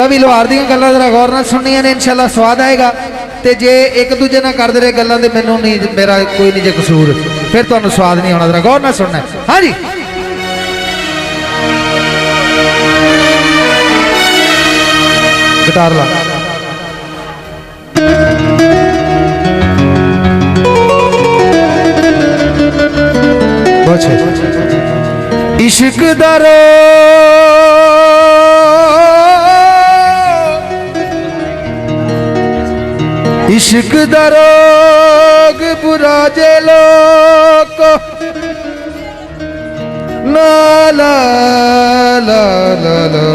भी लोहार दी गल्लां जरा गौर नाल सुनिया ने इंशाअल्लाह स्वाद आएगा। ते जे एक दूजे नाल करदे रहे गल्लां ते मैनूं नहीं मेरा कोई नहीं जे कसूर फिर तुहानूं स्वाद नहीं आउणा। जरा गौर नाल सुनना है। हाँ जी गिटार ला इश्क दरो इश्क दरोग बुरा जे लोग ना ला ला ला ला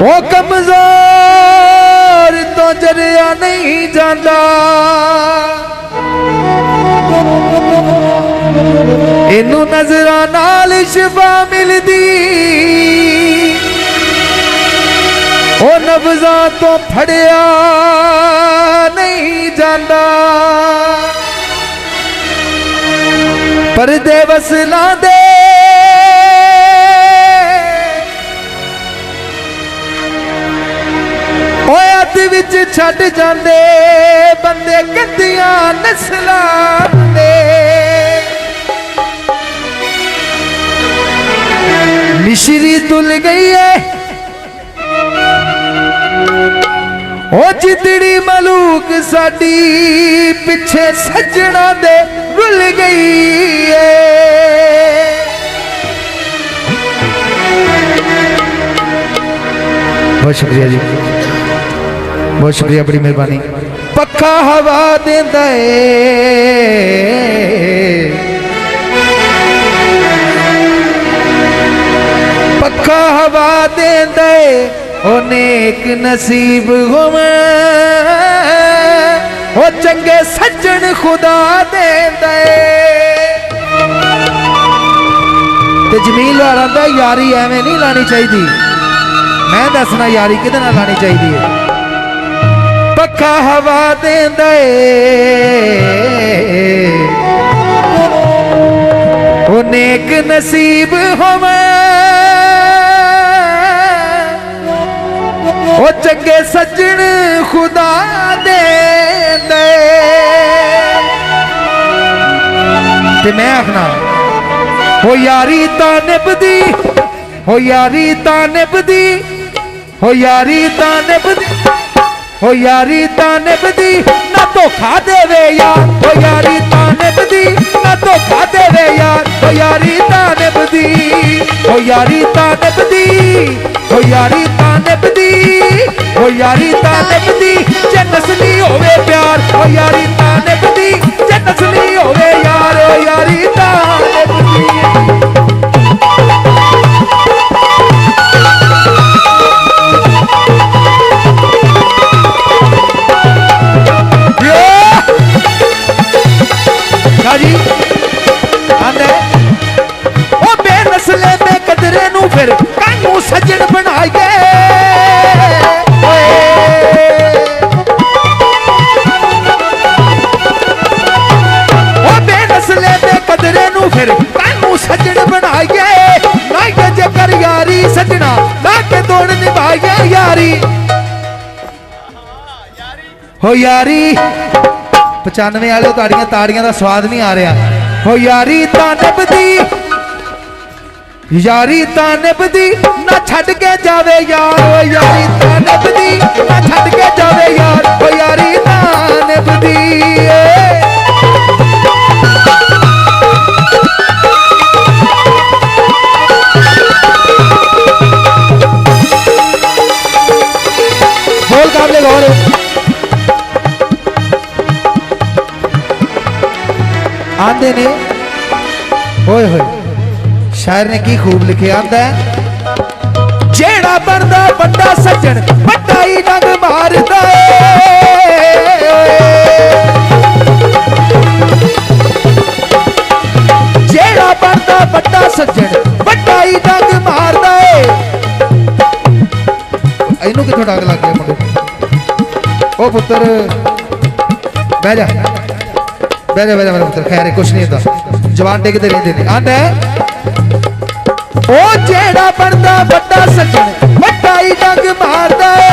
वो कमजोर तो जरिया नहीं जाता इनू नजरा नाल शिफा मिलदी ओ नब्ज़ा तो फड़िया नहीं जाता परदे वसला दे हथ विच छड़ जांदे बंदे गंदियां नस्लां दे मिश्री तुल गई है ओ जितड़ी मलूक साडी पिछे सजना दे रुल गई है। बहुत शुक्रिया जी, बहुत शुक्रिया, बड़ी मेहरबानी। पक्का हवा देंदा है पक्का हवा देंदा है ओ नेक नसीब होवे ओ चंगे सज्जन खुदा देंदा है। ते जमील वाला यारी एवें नहीं लानी चाहिए। मैं दसना यारी किहदे नाल लानी चाहिए। पक्का हवा देंदा है ओ नेक नसीब होवे ओ चंगे सज्जन खुदा दे ते मैं आखना हो यारी ता निभदी हो यारी ता निभदी हो यारी ता निभदी हो यारी ता निभदी ना धोखा देवे यार हो यारी ता निभदी ना धोखा देवे यार हो यारी ता निभदी हो यारी ता निभदी हो यारी ता निभदी हो यारी ता निभदी जे नस्ली होवे प्यार हो यारी ता निभदी जे नस्ली होवे यार हो यारी ता निभदी। जी आंदे ओ बेनस्ले में कदरे नू फिर कानू सज्जन बनाइए ओ बेनस्ले में कदरे नू फिर कानू सज्जन बनाइए ना के जेकर यारी सजना ना के दौड़ निभाइए यारी हो यारी 95 वाले ताड़ियां ताड़ियां का स्वाद नहीं आ रहा हो यारी ता निभदी ना छड़ के जावे यार हो यारी ता निभदी ना छड़ के जावे यार हो यारी ता निभदी। बोल काबले गौर आंदे ने होए होए शायर ने की खूब लिखे आंदा है जेड़ा बनदा बंदा सज्जन बड़ा ही डंग मारदा है जेड़ा बनदा बंदा सज्जन बड़ा ही डंग मारदा है। इनू किथों डंग लग गया मुंडे ओ पुत्र बह जा मेरा पुत्र खैर कुछ नहीं होता जवान टेकते रहते हैं। आंदा ਉਹ ਜਿਹੜਾ ਬਣਦਾ ਵੱਡਾ ਸੱਜਣ ਵੱਡਾ ਹੀ ਡੰਗ ਮਾਰਦਾ ਏ।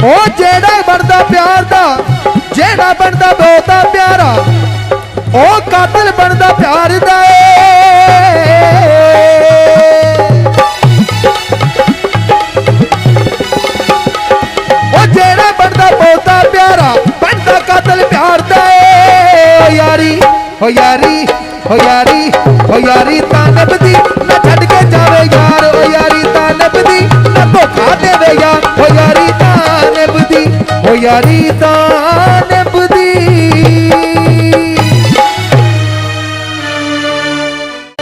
ਉਹ ਜਿਹੜਾ ਬਣਦਾ ਪਿਆਰ ਦਾ ਜਿਹੜਾ ਬਣਦਾ ਬਹੁਤਾ ਪਿਆਰਾ ਉਹ ਕਾਤਲ ਬਣਦਾ ਪਿਆਰ ਦਾ ਏ। ਉਹ ਜਿਹੜਾ ਬਣਦਾ ਬਹੁਤਾ ਪਿਆਰਾ ਬਣਦਾ ਕਾਤਲ ਪਿਆਰ ਦਾ ਏ। ਓ ਯਾਰੀ ਓ ਯਾਰੀ ਓ ਯਾਰੀ ਓ ਯਾਰੀ ਤਾਂ ਨਿਭਦੀ ਨਾ ਛੱਡ ਕੇ ਜਾਵੇ ਯਾਰ। ਓ ਯਾਰੀ ਤਾਂ ਨਿਭਦੀ ਨਾ ਧੋਖਾ ਦੇਵੇ ਯਾਰ। ਓ ਯਾਰੀ ਤਾਂ ਨਿਭਦੀ ਓ ਯਾਰੀ